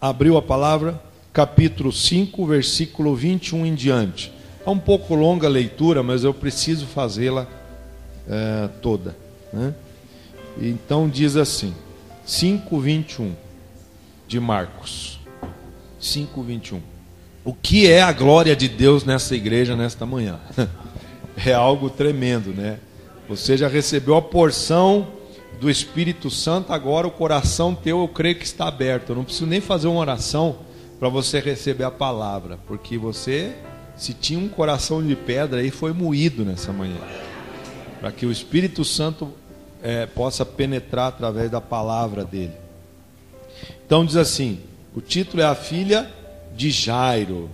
abriu a palavra, capítulo 5, versículo 21 em diante. É um pouco longa a leitura, mas eu preciso fazê-la toda, né? Então diz assim, 5:21 de Marcos. 5:21. O que é a glória de Deus nessa igreja, nesta manhã? É algo tremendo, né? Você já recebeu a porção do Espírito Santo, agora o coração teu, eu creio que está aberto. Eu não preciso nem fazer uma oração para você receber a palavra, porque você, se tinha um coração de pedra aí, foi moído nessa manhã, para que o Espírito Santo possa penetrar através da palavra dele. Então diz assim, o título é A Filha de Jairo.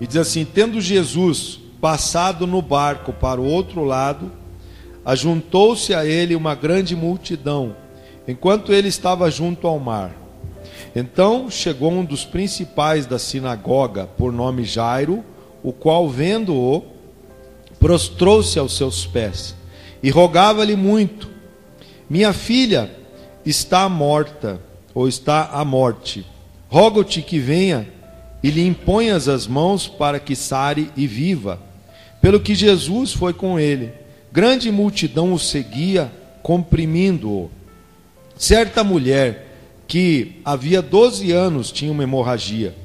E diz assim, tendo Jesus passado no barco para o outro lado, ajuntou-se a ele uma grande multidão, enquanto ele estava junto ao mar. Então chegou um dos principais da sinagoga, por nome Jairo, o qual, vendo-o, prostrou-se aos seus pés e rogava-lhe muito: minha filha está morta, ou está à morte. Rogo-te que venha e lhe imponhas as mãos para que sare e viva. Pelo que Jesus foi com ele. Grande multidão o seguia, comprimindo-o. Certa mulher, que havia 12 anos tinha uma hemorragia,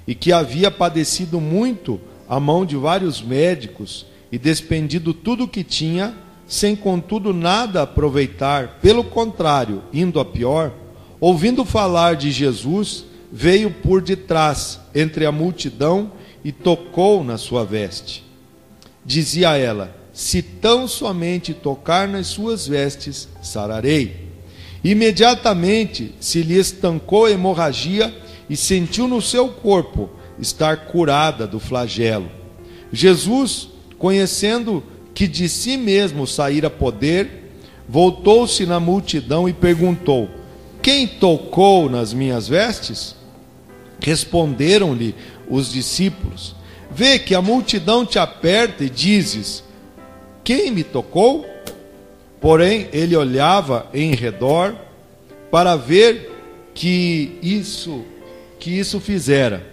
e que havia padecido muito à mão de vários médicos, e despendido tudo o que tinha, sem contudo nada aproveitar, pelo contrário, indo a pior, ouvindo falar de Jesus, veio por detrás, entre a multidão, e tocou na sua veste. Dizia ela: se tão somente tocar nas suas vestes, sararei. Imediatamente se lhe estancou a hemorragia e sentiu no seu corpo estar curada do flagelo. Jesus, conhecendo que de si mesmo saíra poder, voltou-se na multidão e perguntou: quem tocou nas minhas vestes? Responderam-lhe os discípulos: vê que a multidão te aperta e dizes: quem me tocou? Porém ele olhava em redor para ver que isso fizera.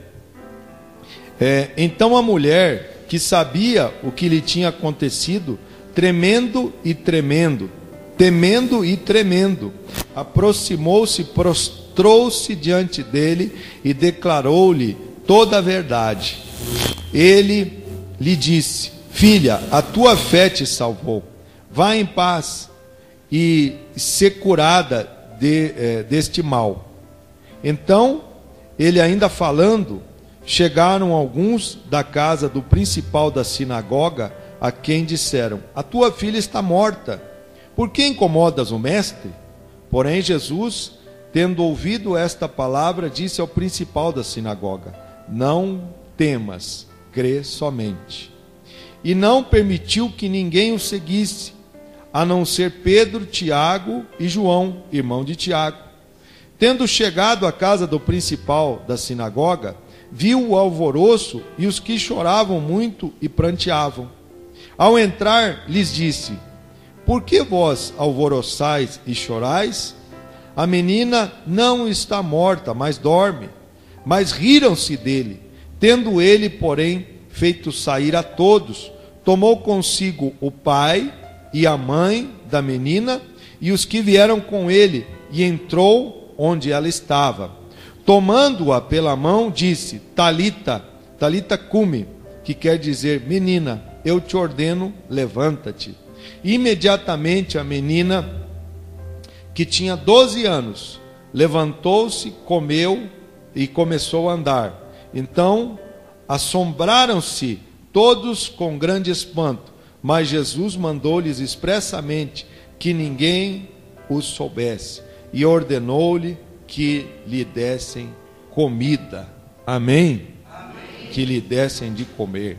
Então a mulher, que sabia o que lhe tinha acontecido, temendo e tremendo, aproximou-se, prostrou-se diante dele e declarou-lhe toda a verdade. Ele lhe disse: filha, a tua fé te salvou. Vá em paz e ser curada deste mal. Então, ele ainda falando, chegaram alguns da casa do principal da sinagoga, a quem disseram: a tua filha está morta, por que incomodas o mestre? Porém Jesus, tendo ouvido esta palavra, disse ao principal da sinagoga: não temas, crê somente. E não permitiu que ninguém o seguisse, a não ser Pedro, Tiago e João, irmão de Tiago. Tendo chegado à casa do principal da sinagoga, viu o alvoroço e os que choravam muito e pranteavam. Ao entrar, lhes disse: por que vós alvoroçais e chorais? A menina não está morta, mas dorme. Mas riram-se dele. Tendo ele, porém, feito sair a todos, tomou consigo o pai e a mãe da menina e os que vieram com ele, e entrou onde ela estava. Tomando-a pela mão, disse: Talita, Talita cumi, que quer dizer: menina, eu te ordeno, levanta-te. Imediatamente a menina, que tinha 12 anos, levantou-se, comeu e começou a andar. Então assombraram-se todos com grande espanto, mas Jesus mandou-lhes expressamente que ninguém os soubesse, e ordenou-lhe que lhe dessem comida. Amém? Amém? Que lhe dessem de comer.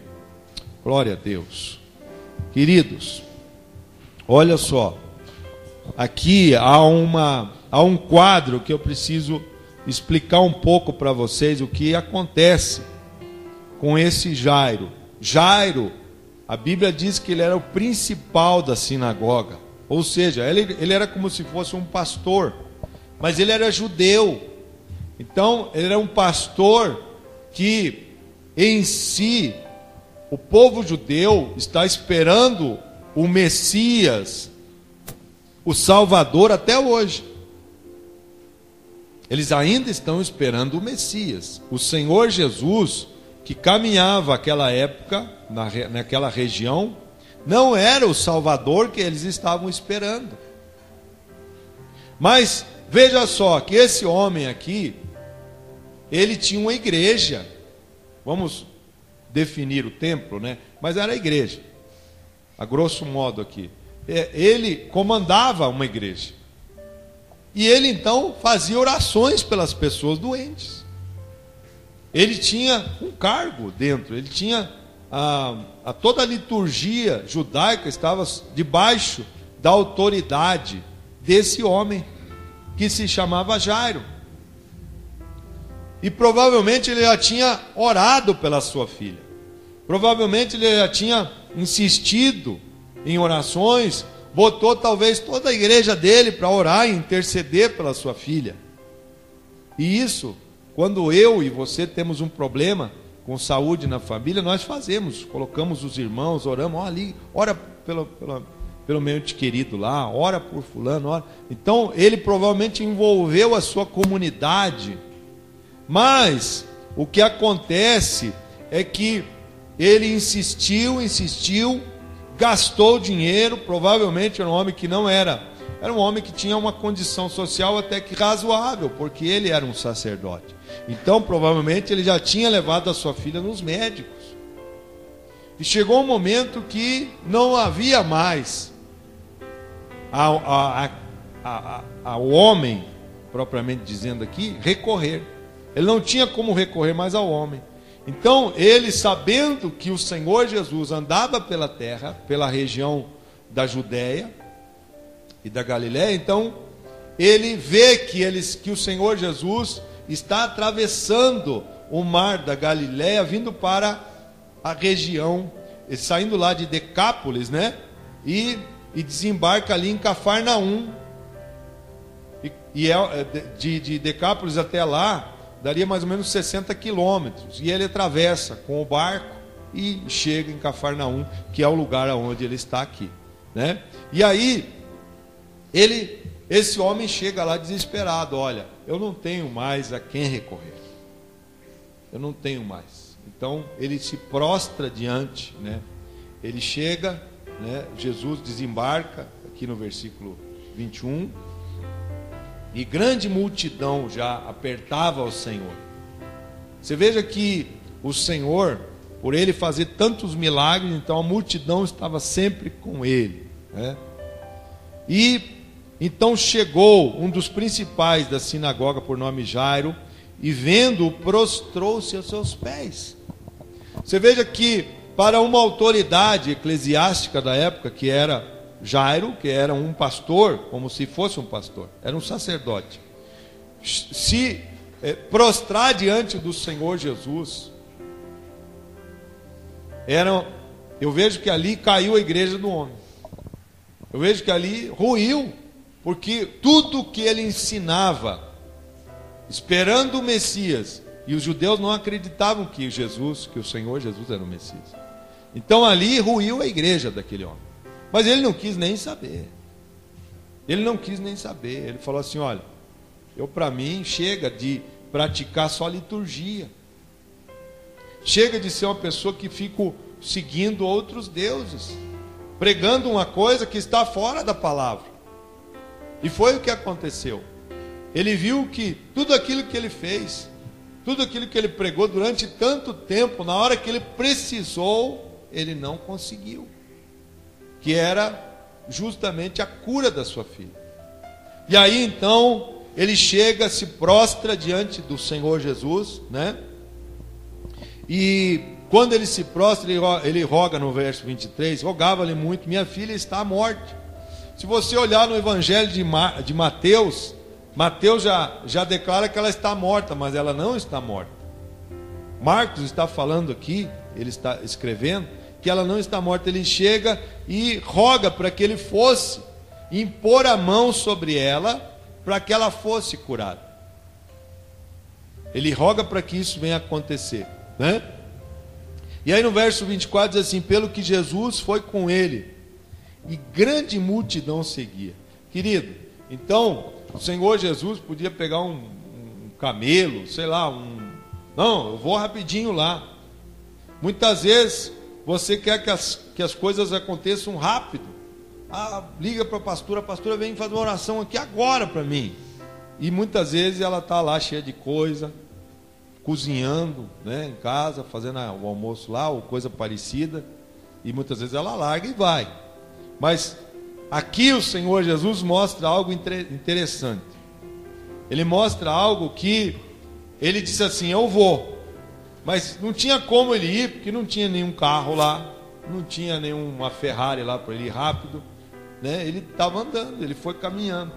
Glória a Deus. Queridos, olha só, aqui há um quadro que eu preciso explicar um pouco para vocês o que acontece com esse Jairo. Jairo, a Bíblia diz que ele era o principal da sinagoga, ou seja, ele era como se fosse um pastor, mas ele era judeu. Então, ele era um pastor que, em si, o povo judeu está esperando o Messias, o Salvador, até hoje. Eles ainda estão esperando o Messias, o Senhor Jesus, que caminhava naquela época, naquela região, não era o Salvador que eles estavam esperando. Mas veja só que esse homem aqui, ele tinha uma igreja. Vamos definir o templo, né? Mas era a igreja, a grosso modo aqui. Ele comandava uma igreja. E ele então fazia orações pelas pessoas doentes. Ele tinha um cargo dentro, ele tinha toda a liturgia judaica estava debaixo da autoridade desse homem, que se chamava Jairo. E provavelmente ele já tinha orado pela sua filha. Provavelmente ele já tinha insistido em orações, botou talvez toda a igreja dele para orar e interceder pela sua filha. E isso, quando eu e você temos um problema com saúde na família, nós fazemos, colocamos os irmãos, oramos, ó, ali, ora pelo meu ente querido lá, ora por fulano, ora. Então ele provavelmente envolveu a sua comunidade. Mas o que acontece é que ele insistiu, gastou dinheiro. Provavelmente era um homem que não era um homem que tinha uma condição social até que razoável, porque ele era um sacerdote. Então provavelmente ele já tinha levado a sua filha nos médicos. E chegou um momento que não havia mais ao homem, propriamente dizendo aqui, recorrer. Ele não tinha como recorrer mais ao homem. Então ele, sabendo que o Senhor Jesus andava pela terra, pela região da Judéia e da Galiléia, então ele vê que o Senhor Jesus está atravessando o mar da Galiléia, vindo para a região, saindo lá de Decápolis, né? E desembarca ali em Cafarnaum. De Decápolis até lá daria mais ou menos 60 quilômetros. E ele atravessa com o barco e chega em Cafarnaum, que é o lugar onde ele está aqui, né? E aí esse homem chega lá desesperado. Olha, eu não tenho mais a quem recorrer. Eu não tenho mais. Então ele se prostra diante, né? Ele chega, né? Jesus desembarca aqui no versículo 21. E grande multidão já apertava ao Senhor. Você veja que o Senhor, por ele fazer tantos milagres, então a multidão estava sempre com ele, né? E então chegou um dos principais da sinagoga, por nome Jairo, e vendo-o, prostrou-se aos seus pés. Você veja que para uma autoridade eclesiástica da época, que era Jairo, que era um pastor, como se fosse um pastor, era um sacerdote, se prostrar diante do Senhor Jesus, eu vejo que ali caiu a igreja do homem. Eu vejo que ali ruiu, porque tudo que ele ensinava, esperando o Messias, e os judeus não acreditavam que o Senhor Jesus era o Messias. Então ali ruiu a igreja daquele homem. Mas ele não quis nem saber. Ele não quis nem saber. Ele falou assim: olha, para mim chega de praticar só liturgia. Chega de ser uma pessoa que fico seguindo outros deuses, pregando uma coisa que está fora da palavra. E foi o que aconteceu. Ele viu que tudo aquilo que ele fez, tudo aquilo que ele pregou durante tanto tempo, na hora que ele precisou, ele não conseguiu. Que era justamente a cura da sua filha. E aí então ele chega, se prostra diante do Senhor Jesus, né? E quando ele se prostra, ele roga no verso 23, rogava-lhe muito: minha filha está à morte. Se você olhar no Evangelho de Mateus, Mateus já declara que ela está morta, mas ela não está morta. Marcos está falando aqui, ele está escrevendo que ela não está morta. Ele chega e roga para que ele fosse impor a mão sobre ela, para que ela fosse curada. Ele roga para que isso venha acontecer, né? E aí no verso 24 diz assim: pelo que Jesus foi com ele, e grande multidão seguia. Querido, então o Senhor Jesus podia pegar um camelo, sei lá, não, eu vou rapidinho lá. Muitas vezes você quer que as coisas aconteçam rápido. Liga para a pastora vem fazer uma oração aqui agora para mim. E muitas vezes ela está lá cheia de coisa, cozinhando, né, em casa, fazendo o almoço lá, ou coisa parecida. E muitas vezes ela larga e vai. Mas aqui o Senhor Jesus mostra algo interessante. Ele mostra algo que ele disse assim: eu vou. Mas não tinha como ele ir, porque não tinha nenhum carro lá, não tinha nenhuma Ferrari lá para ele ir rápido, né? Ele estava andando, ele foi caminhando.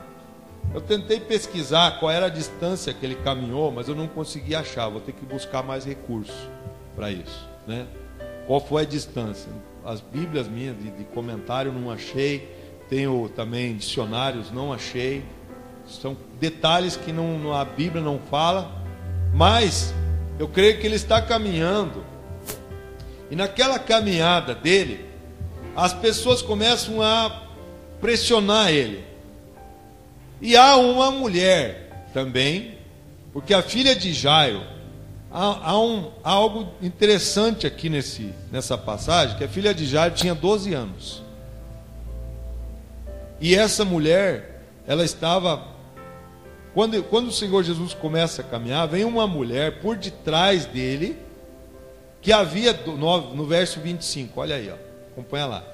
Eu tentei pesquisar qual era a distância que ele caminhou, mas eu não consegui achar. Vou ter que buscar mais recursos para isso, né? Qual foi a distância? As Bíblias minhas de comentário não achei. Tenho também dicionários, não achei. São detalhes que a Bíblia não fala. Mas eu creio que ele está caminhando. E naquela caminhada dele, as pessoas começam a pressionar ele. E há uma mulher também, porque a filha de Jairo, há algo interessante aqui nessa passagem, que a filha de Jairo tinha 12 anos. E essa mulher, ela estava... Quando o Senhor Jesus começa a caminhar, vem uma mulher por detrás dele, que havia, no verso 25, olha aí, ó, acompanha lá,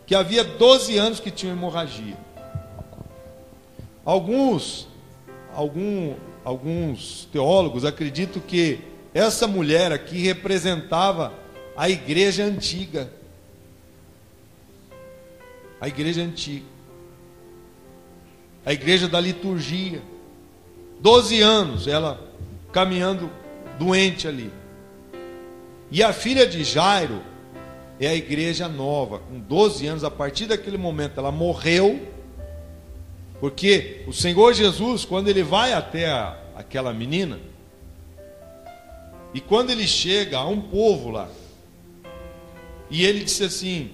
que havia 12 anos que tinha hemorragia. Alguns teólogos acreditam que essa mulher aqui representava a igreja antiga. A igreja antiga. A igreja da liturgia. 12 anos ela caminhando doente ali. E a filha de Jairo é a igreja nova. Com 12 anos, a partir daquele momento ela morreu. Porque o Senhor Jesus, quando ele vai até aquela menina, e quando ele chega a um povo lá, e ele disse assim,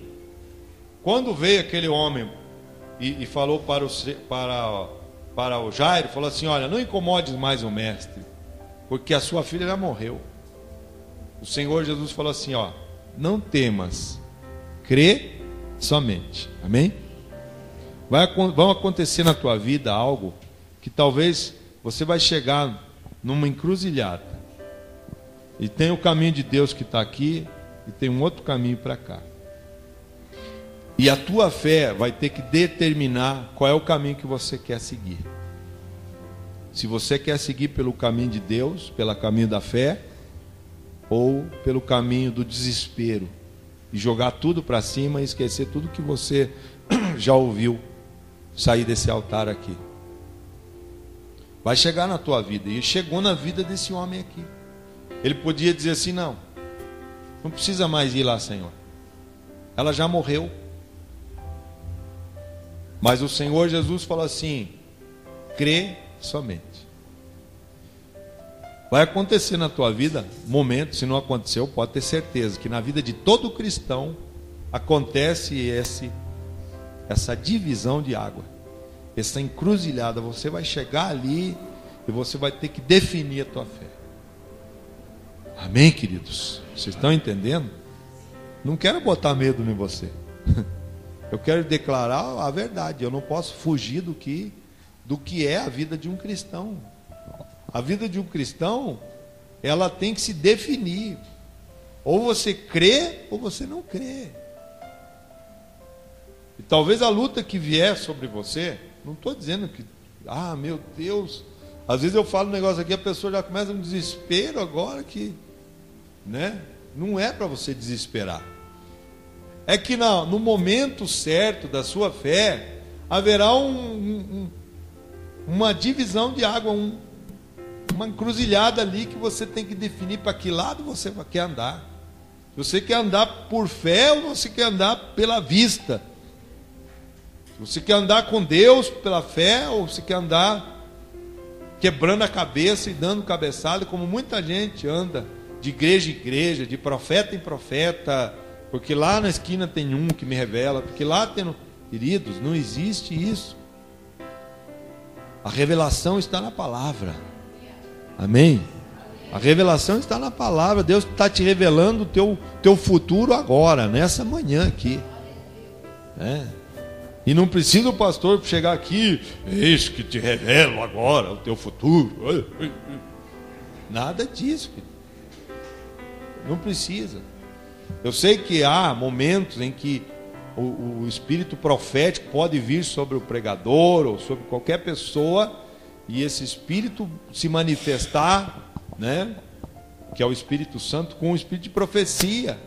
quando veio aquele homem e falou para o Jairo, falou assim: olha, não incomodes mais o mestre, porque a sua filha já morreu. O Senhor Jesus falou assim: ó, não temas, crê somente. Amém? Vão acontecer na tua vida algo que talvez você vai chegar numa encruzilhada. E tem o caminho de Deus que está aqui, e tem um outro caminho para cá. E a tua fé vai ter que determinar qual é o caminho que você quer seguir. Se você quer seguir pelo caminho de Deus, pelo caminho da fé, ou pelo caminho do desespero, e jogar tudo para cima e esquecer tudo que você já ouviu sair desse altar aqui. Vai chegar na tua vida, e chegou na vida desse homem aqui. Ele podia dizer assim: não precisa mais ir lá, Senhor, ela já morreu. Mas o Senhor Jesus falou assim: crê somente. Vai acontecer na tua vida momento, se não aconteceu, pode ter certeza que na vida de todo cristão acontece essa divisão de água, essa encruzilhada. Você vai chegar ali e você vai ter que definir a tua fé. Amém, queridos? Vocês estão entendendo? Não quero botar medo em você. Eu quero declarar a verdade. Eu não posso fugir do que é a vida de um cristão. A vida de um cristão, ela tem que se definir. Ou você crê, ou você não crê. E talvez a luta que vier sobre você, não estou dizendo que, meu Deus, às vezes eu falo um negócio aqui, a pessoa já começa um desespero agora que, né? Não é para você desesperar. É que no momento certo da sua fé, haverá uma divisão de água, uma encruzilhada ali que você tem que definir para que lado você quer andar. Você quer andar por fé ou você quer andar pela vista? Você quer andar com Deus pela fé ou você quer andar quebrando a cabeça e dando cabeçada, como muita gente anda de igreja em igreja, de profeta em profeta, porque lá na esquina tem um que me revela, porque lá tem... Queridos, não existe isso. A revelação está na palavra. Amém? A revelação está na palavra. Deus está te revelando o teu futuro agora, nessa manhã aqui. E não precisa o pastor chegar aqui, eis que te revelo agora o teu futuro. Nada disso. Não precisa. Eu sei que há momentos em que o espírito profético pode vir sobre o pregador ou sobre qualquer pessoa, e esse espírito se manifestar, né, que é o Espírito Santo, com o espírito de profecia,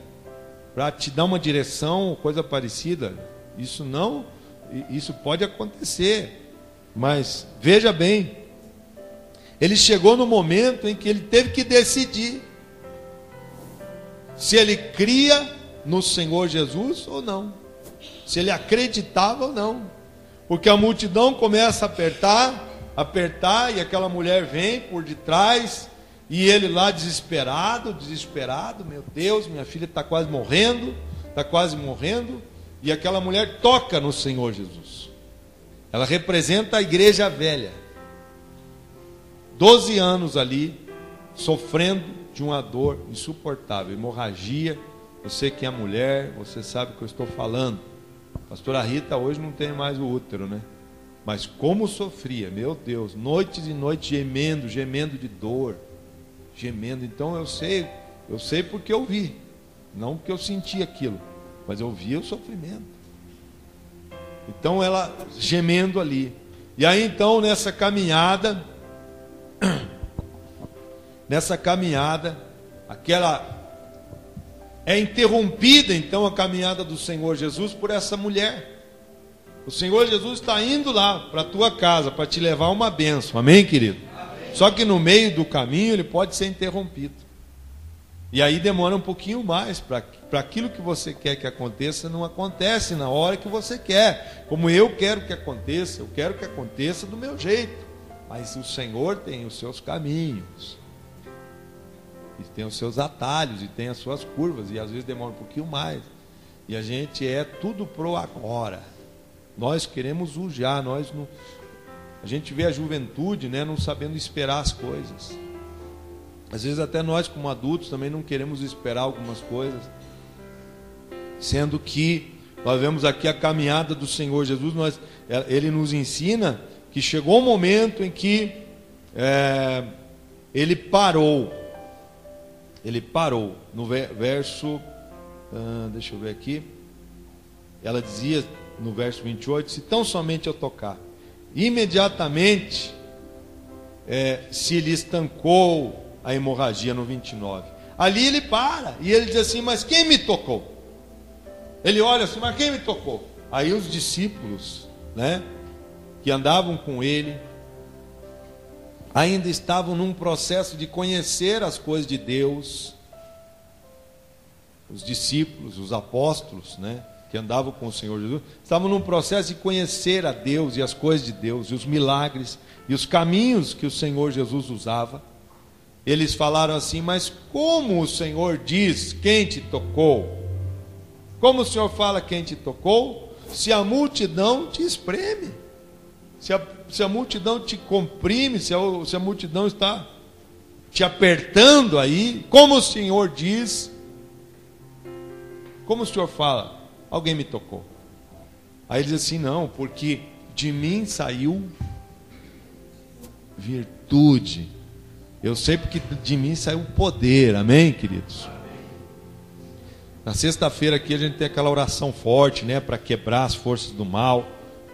para te dar uma direção, coisa parecida. Isso pode acontecer, mas veja bem, ele chegou no momento em que ele teve que decidir se ele cria no Senhor Jesus ou não, se ele acreditava ou não, porque a multidão começa a apertar, e aquela mulher vem por detrás, e ele lá desesperado, meu Deus, minha filha está quase morrendo, e aquela mulher toca no Senhor Jesus. Ela representa a igreja velha, 12 anos ali, sofrendo de uma dor insuportável, hemorragia. Você que é mulher, você sabe o que eu estou falando. A pastora Rita hoje não tem mais o útero, né? Mas como sofria, meu Deus, noites e noites gemendo de dor, gemendo. Então eu sei porque eu vi, não porque eu senti aquilo, mas eu vi o sofrimento. Então ela gemendo ali. E aí então nessa caminhada, é interrompida então a caminhada do Senhor Jesus por essa mulher. O Senhor Jesus está indo lá para a tua casa para te levar uma bênção, amém, querido? Amém. Só que no meio do caminho ele pode ser interrompido. E aí demora um pouquinho mais para aquilo que você quer que aconteça, não acontece na hora que você quer. Como eu quero que aconteça, eu quero que aconteça do meu jeito. Mas o Senhor tem os seus caminhos, e tem os seus atalhos, e tem as suas curvas, e às vezes demora um pouquinho mais. E a gente é tudo pro agora. Nós queremos o já, a gente vê a juventude, né, não sabendo esperar as coisas. Às vezes até nós como adultos também não queremos esperar algumas coisas. Sendo que nós vemos aqui a caminhada do Senhor Jesus, ele nos ensina que chegou um momento em que ele parou. Ele parou. No verso, deixa eu ver aqui, ela dizia no verso 28, se tão somente eu tocar, imediatamente se lhe estancou a hemorragia. No 29, ali ele para, e ele diz assim, mas quem me tocou? Ele olha assim, mas quem me tocou? Aí os discípulos, né, que andavam com ele, ainda estavam num processo de conhecer as coisas de Deus. Os discípulos, os apóstolos, né, que andavam com o Senhor Jesus, estavam num processo de conhecer a Deus e as coisas de Deus, e os milagres, e os caminhos que o Senhor Jesus usava. Eles falaram assim, mas como o Senhor diz quem te tocou? Como o Senhor fala quem te tocou? Se a multidão te espreme, se a multidão te comprime, se a multidão está te apertando aí, como o Senhor diz, como o Senhor fala, alguém me tocou. Aí ele diz assim, não, porque de mim saiu virtude. Eu sei porque de mim saiu poder, amém, queridos? Amém. Na sexta-feira aqui a gente tem aquela oração forte, né, para quebrar as forças do mal.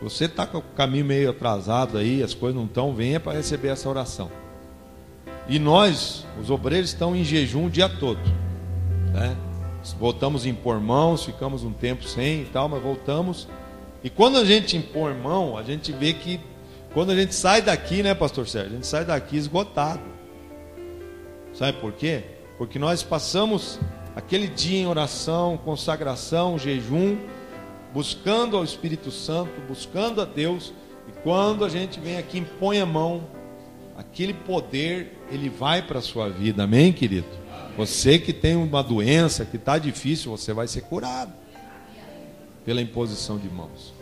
Você está com o caminho meio atrasado aí, as coisas não estão, venha para receber essa oração. E nós, os obreiros, estão em jejum o dia todo, né? Voltamos a impor mãos, ficamos um tempo sem e tal, mas voltamos. E quando a gente impor mão, a gente vê que quando a gente sai daqui, né, pastor Sérgio? A gente sai daqui esgotado. Sabe por quê? Porque nós passamos aquele dia em oração, consagração, jejum, buscando ao Espírito Santo, buscando a Deus. E quando a gente vem aqui, impõe a mão, aquele poder, ele vai para a sua vida, amém, querido? Você que tem uma doença, que está difícil, você vai ser curado pela imposição de mãos.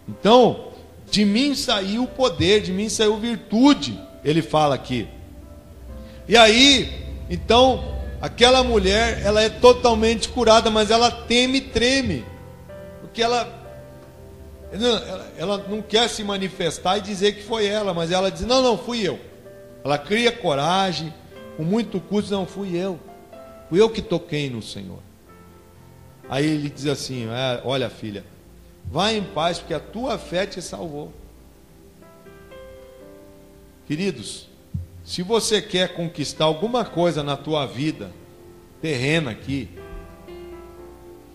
Então, de mim saiu o poder, de mim saiu virtude, ele fala aqui. E aí, então, aquela mulher, ela é totalmente curada, mas ela teme e treme, porque ela não quer se manifestar e dizer que foi ela, mas ela diz, não, fui eu. Ela cria coragem, com muito custo, não, fui eu que toquei no Senhor. Aí ele diz assim, olha filha, vai em paz, porque a tua fé te salvou. Queridos, se você quer conquistar alguma coisa na tua vida terrena aqui,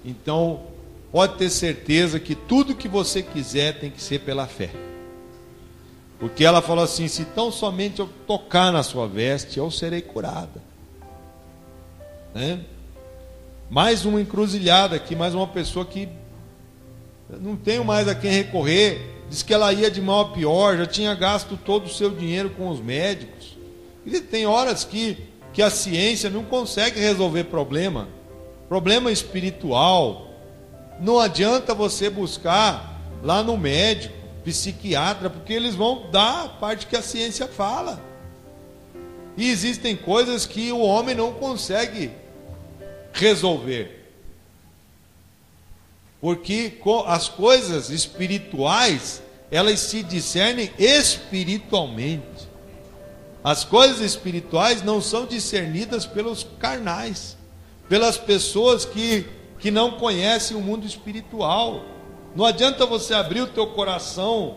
então pode ter certeza que tudo que você quiser tem que ser pela fé. Porque ela falou assim, se tão somente eu tocar na sua veste, eu serei curada. Né? Mais uma encruzilhada aqui, mais uma pessoa que não tenho mais a quem recorrer. Diz que ela ia de mal a pior, já tinha gasto todo o seu dinheiro com os médicos. E tem horas que a ciência não consegue resolver problema espiritual. Não adianta você buscar lá no médico, psiquiatra, porque eles vão dar a parte que a ciência fala. E existem coisas que o homem não consegue resolver. Porque as coisas espirituais, elas se discernem espiritualmente. As coisas espirituais não são discernidas pelos carnais, pelas pessoas que não conhecem o mundo espiritual. Não adianta você abrir o teu coração,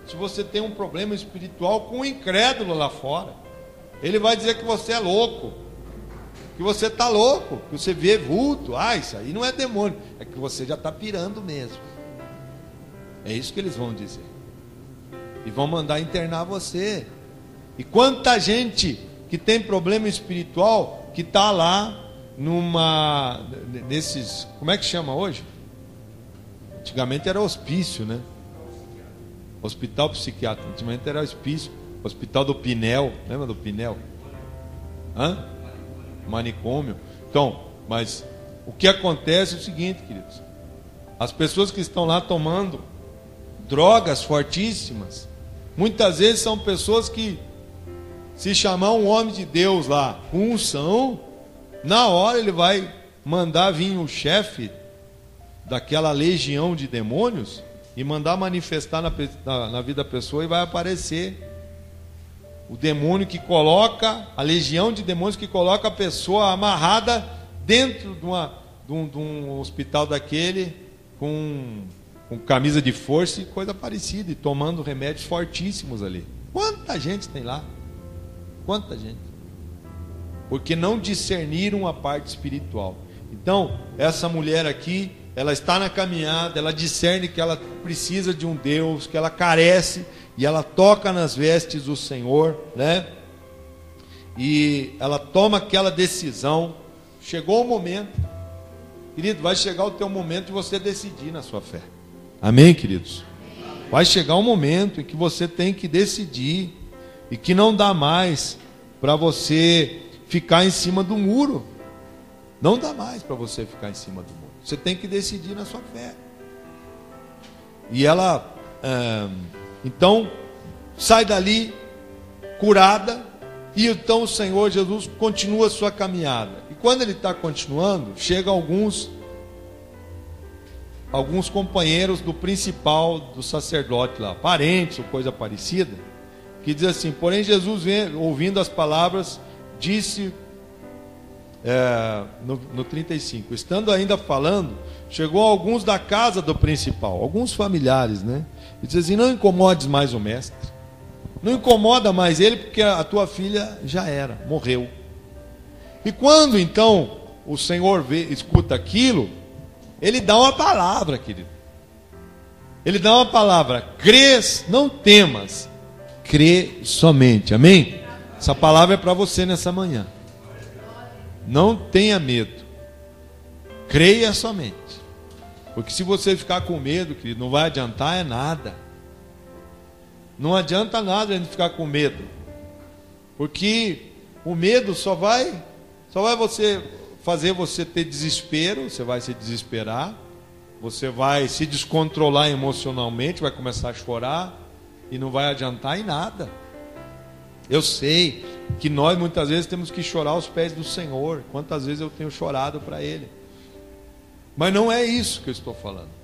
se você tem um problema espiritual, com um incrédulo lá fora. Ele vai dizer que você é louco, que você está louco, que você vê vulto. Isso aí não é demônio, é que você já está pirando mesmo. É isso que eles vão dizer. E vão mandar internar você. E quanta gente que tem problema espiritual, que está lá nesses, como é que chama hoje? Antigamente era hospício, né? Hospital psiquiátrico. Antigamente era hospício. Hospital do Pinel. Lembra do Pinel? Manicômio. Então, mas o que acontece é o seguinte, queridos. As pessoas que estão lá tomando drogas fortíssimas, muitas vezes são pessoas que, se chamar um homem de Deus lá, com unção, na hora ele vai mandar vir o chefe daquela legião de demônios e mandar manifestar na vida da pessoa, e vai aparecer o demônio que coloca, a legião de demônios que coloca a pessoa amarrada dentro de um hospital daquele, com camisa de força e coisa parecida, e tomando remédios fortíssimos ali. Quanta gente tem lá? Quanta gente? Porque não discerniram a parte espiritual. Então, essa mulher aqui, ela está na caminhada, ela discerne que ela precisa de um Deus, que ela carece, e ela toca nas vestes do Senhor, né? E ela toma aquela decisão. Chegou o momento, querido, vai chegar o teu momento de você decidir na sua fé. Amém, queridos? Vai chegar um momento em que você tem que decidir, e que não dá mais para você ficar em cima do muro. Não dá mais para você ficar em cima do muro. Você tem que decidir na sua fé. E ela, então, sai dali curada, e então o Senhor Jesus continua a sua caminhada. E quando ele está continuando, chegam alguns companheiros do principal, do sacerdote lá, parentes ou coisa parecida, que diz assim: porém Jesus, ouvindo as palavras, disse, no 35, estando ainda falando, chegou alguns da casa do principal, alguns familiares, né? E diz assim: não incomodes mais o mestre, não incomoda mais ele, porque a tua filha já era, morreu. E quando então o Senhor escuta aquilo, ele dá uma palavra, querido. Ele dá uma palavra: crês, não temas, crê somente. Amém? Essa palavra é para você nessa manhã. Não tenha medo, creia somente. Porque se você ficar com medo, querido, não vai adiantar nada. Não adianta nada a gente ficar com medo. Porque o medo só vai fazer você ter desespero, você vai se desesperar, você vai se descontrolar emocionalmente, vai começar a chorar e não vai adiantar em nada. Eu sei que nós muitas vezes temos que chorar aos pés do Senhor. Quantas vezes eu tenho chorado para Ele. Mas não é isso que eu estou falando.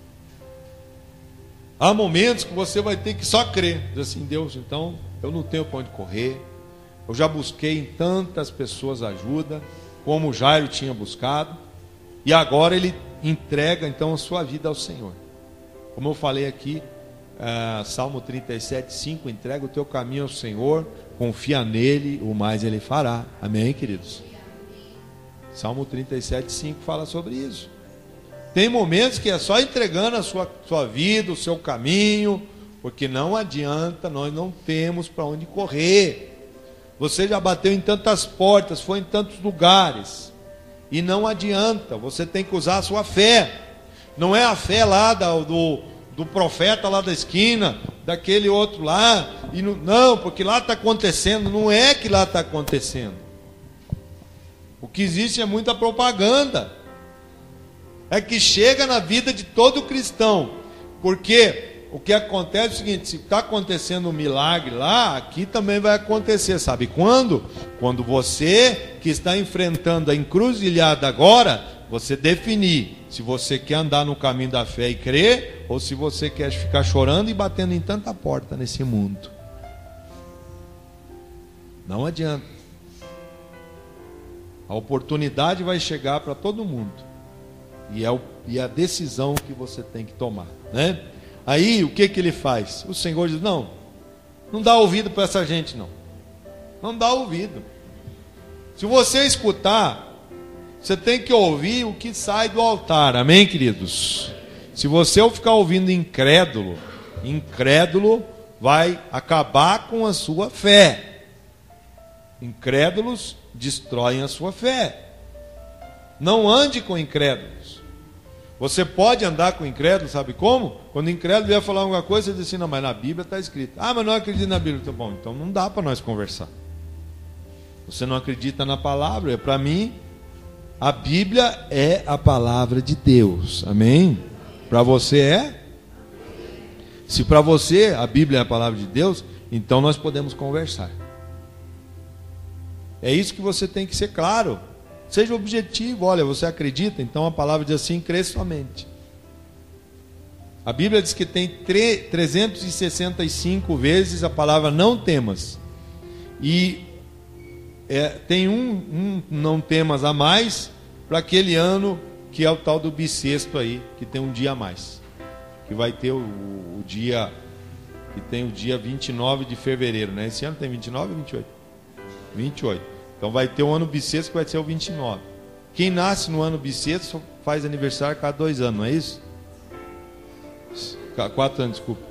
Há momentos que você vai ter que só crer. Diz assim, Deus, então eu não tenho para onde correr. Eu já busquei em tantas pessoas ajuda, como o Jairo tinha buscado. E agora ele entrega então a sua vida ao Senhor. Como eu falei aqui, Salmo 37:5, entrega o teu caminho ao Senhor, confia nele, o mais ele fará. Amém, queridos? Salmo 37:5 fala sobre isso. Tem momentos que é só entregando a sua vida, o seu caminho, porque não adianta, nós não temos para onde correr. Você já bateu em tantas portas, foi em tantos lugares, e não adianta, você tem que usar a sua fé. Não é a fé lá do profeta lá da esquina, daquele outro lá, e não, porque lá está acontecendo. Não é que lá está acontecendo. O que existe é muita propaganda. É que chega na vida de todo cristão, porque o que acontece é o seguinte: se está acontecendo um milagre lá, aqui também vai acontecer. Sabe quando? Quando você que está enfrentando a encruzilhada agora, você definir se você quer andar no caminho da fé e crer, ou se você quer ficar chorando e batendo em tanta porta nesse mundo. Não adianta. A oportunidade vai chegar para todo mundo. E a decisão que você tem que tomar, né? Aí o que ele faz? O Senhor diz: não dá ouvido para essa gente, não dá ouvido. Se você escutar, você tem que ouvir o que sai do altar. Amém, queridos? Se você ficar ouvindo incrédulo vai acabar com a sua fé. Incrédulos destroem a sua fé. Não ande com incrédulos. Você pode andar com incrédulo, sabe como? Quando o incrédulo vier falar alguma coisa, você diz assim: não, mas na Bíblia está escrito. Ah, mas não acredito na Bíblia. Tá bom, então não dá para nós conversar. Você não acredita na palavra. Para mim, a Bíblia é a palavra de Deus. Amém? Para você é? Se para você a Bíblia é a palavra de Deus, então nós podemos conversar. É isso que você tem que ser claro. Seja objetivo. Olha, você acredita? Então a palavra diz assim: crê somente. A Bíblia diz que tem 365 vezes a palavra não temas. E tem um não temas a mais para aquele ano que é o tal do bissexto aí, que tem um dia a mais. Que vai ter o dia, que tem o dia 29 de fevereiro, né? Esse ano tem 29 ou 28? 28. Então vai ter um ano bissexto que vai ser o 29. Quem nasce no ano bissexto faz aniversário cada 2 anos, não é isso? 4 anos, desculpa.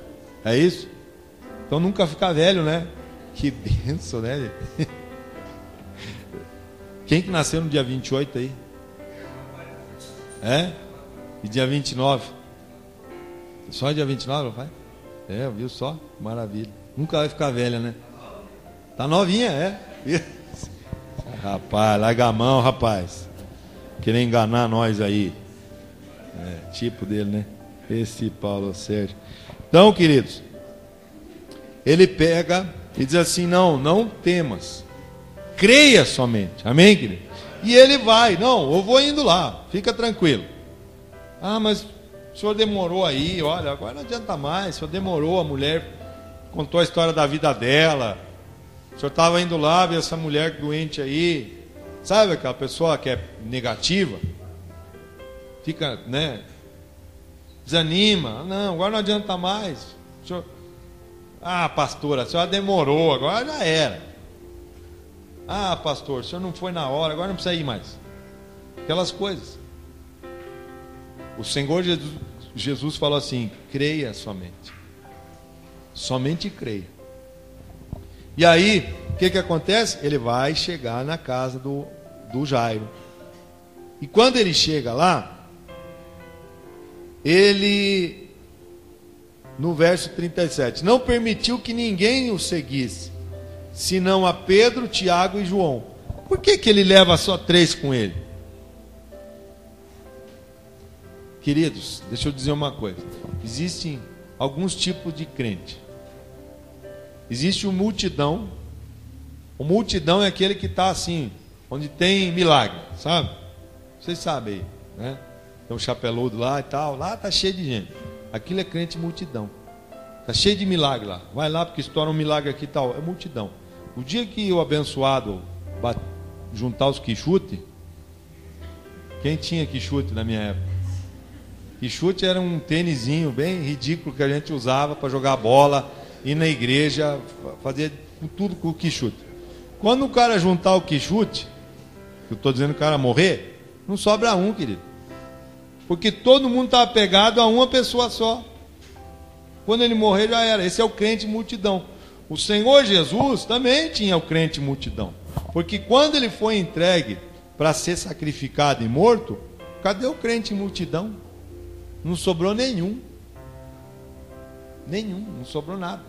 É isso? Então nunca fica velho, né? Que benção, né? Quem que nasceu no dia 28 aí? É? E dia 29? Só dia 29, não vai? Viu só? Maravilha. Nunca vai ficar velha, né? Tá novinha, é? Rapaz, larga a mão, rapaz. Querer enganar nós aí. Tipo dele, né? Esse Paulo Sérgio. Então, queridos, ele pega e diz assim: não temas. Creia somente. Amém, querido? E ele vai: não, eu vou indo lá, fica tranquilo. Ah, mas o senhor demorou aí, olha, agora não adianta mais. O senhor demorou, a mulher contou a história da vida dela. O senhor estava indo lá ver essa mulher doente aí. Sabe aquela pessoa que é negativa? Fica, né? Desanima. Não, agora não adianta mais. O senhor... Ah, pastora, a senhora demorou, agora já era. Ah, pastor, o senhor não foi na hora, agora não precisa ir mais. Aquelas coisas. O Senhor Jesus falou assim: creia somente. Somente creia. E aí, o que acontece? Ele vai chegar na casa do Jairo. E quando ele chega lá, ele, no verso 37, não permitiu que ninguém o seguisse, senão a Pedro, Tiago e João. Por que ele leva só 3 com ele? Queridos, deixa eu dizer uma coisa. Existem alguns tipos de crente. Existe o multidão. O multidão é aquele que está assim, onde tem milagre, sabe? Vocês sabem aí, né? Tem um chapeludo lá e tal, lá está cheio de gente. Aquilo é crente multidão. Está cheio de milagre lá. Vai lá porque estoura um milagre aqui e tal. É multidão. O dia que o abençoado juntar os quichute, quem tinha quichute na minha época? Quichute era um tênisinho bem ridículo que a gente usava para jogar bola, ir na igreja, fazer tudo com o quichute. Quando o cara juntar o quichute, eu estou dizendo que o cara morrer, não sobra um, querido. Porque todo mundo estava pegado a uma pessoa só. Quando ele morrer já era. Esse é o crente multidão. O Senhor Jesus também tinha o crente multidão. Porque quando ele foi entregue para ser sacrificado e morto, cadê o crente multidão? Não sobrou nenhum. Não sobrou nada.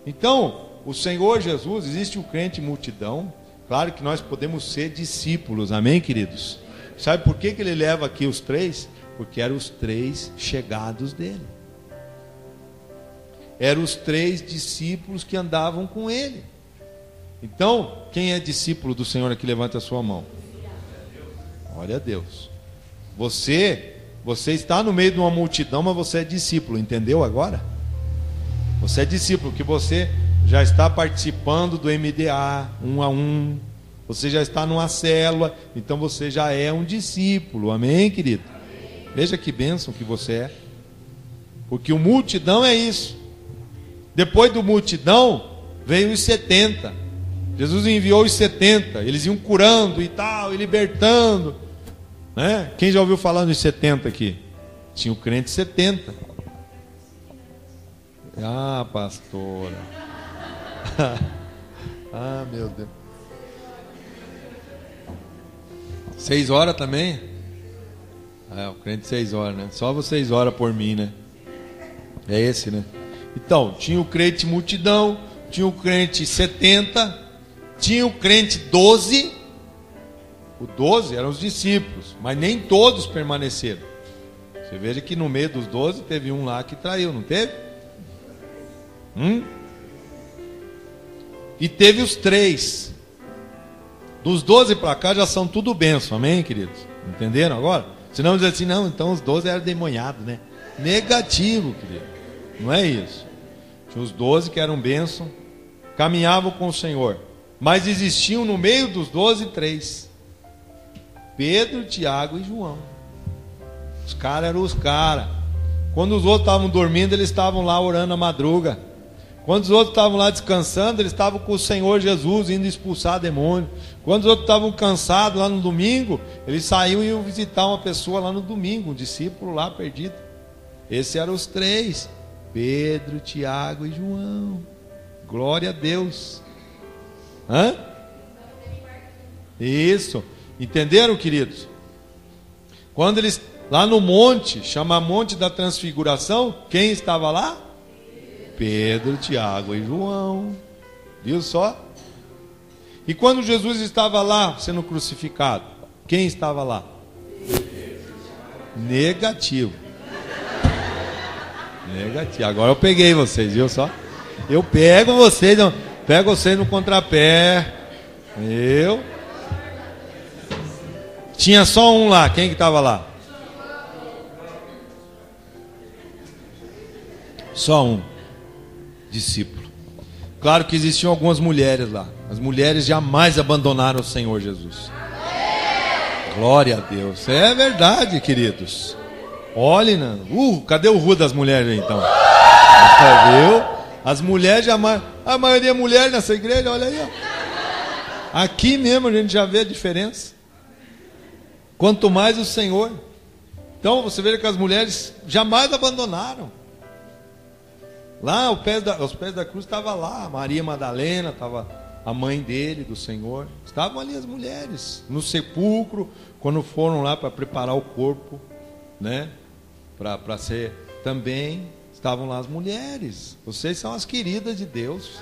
Então, o Senhor Jesus, existe o crente multidão. Claro que nós podemos ser discípulos, amém, queridos? Sabe por que ele leva aqui os 3? Porque eram os 3 chegados dele. Eram os 3 discípulos que andavam com ele. Então, quem é discípulo do Senhor aqui, levanta a sua mão. Glória a Deus. Você está no meio de uma multidão, mas você é discípulo, entendeu agora? Você é discípulo, que você já está participando do MDA, 1 a 1. Você já está numa célula, então você já é um discípulo, amém, querido? Amém. Veja que bênção que você é. Porque o multidão é isso. Depois do multidão, veio os 70. Jesus enviou os 70. Eles iam curando e tal, e libertando, né? Quem já ouviu falar nos 70 aqui? Tinha o crente 70. Ah, pastora. Ah, meu Deus. 6 horas também? É, o crente 6 horas, né? Só vocês oram por mim, né? É esse, né? Então, tinha o crente multidão, tinha o crente 70, tinha o crente 12. O 12 eram os discípulos, mas nem todos permaneceram. Você veja que no meio dos 12 teve um lá que traiu, não teve? E teve os 3. Dos 12 para cá já são tudo bênção, amém, queridos? Entenderam agora? Senão diz assim, não, então os 12 eram demoniados, né? Negativo, querido. Não é isso. Tinha os 12 que eram bênção, caminhavam com o Senhor. Mas existiam no meio dos 12, 3. Pedro, Tiago e João. Os caras eram os caras. Quando os outros estavam dormindo, eles estavam lá orando à madruga. Quando os outros estavam lá descansando, eles estavam com o Senhor Jesus indo expulsar demônio. Quando os outros estavam cansados lá no domingo, eles saíam e iam visitar uma pessoa lá no domingo, um discípulo lá perdido. Esses eram os 3. Pedro, Tiago e João. Glória a Deus. Hã? Isso. Entenderam, queridos? Quando eles, lá no monte, chama Monte da Transfiguração, quem estava lá? Pedro, Tiago e João. Viu só? E quando Jesus estava lá sendo crucificado, quem estava lá? Negativo. Negativo. Agora eu peguei vocês, viu só? Eu pego vocês, pego vocês no contrapé. Tinha só um lá. Quem que estava lá? Só um discípulo. Claro que existiam algumas mulheres lá. As mulheres jamais abandonaram o Senhor Jesus. Glória a Deus. É verdade, queridos. Olhem, cadê o ru das mulheres aí, então? Viu? As mulheres jamais. A maioria é mulher nessa igreja, olha aí, ó. Aqui mesmo a gente já vê a diferença. Quanto mais o Senhor. Então você vê que as mulheres jamais abandonaram. Lá aos pés da cruz estava lá Maria Madalena, estava a mãe dele, do Senhor. Estavam ali as mulheres no sepulcro, quando foram lá para preparar o corpo, né? Para ser também, estavam lá as mulheres. Vocês são as queridas de Deus.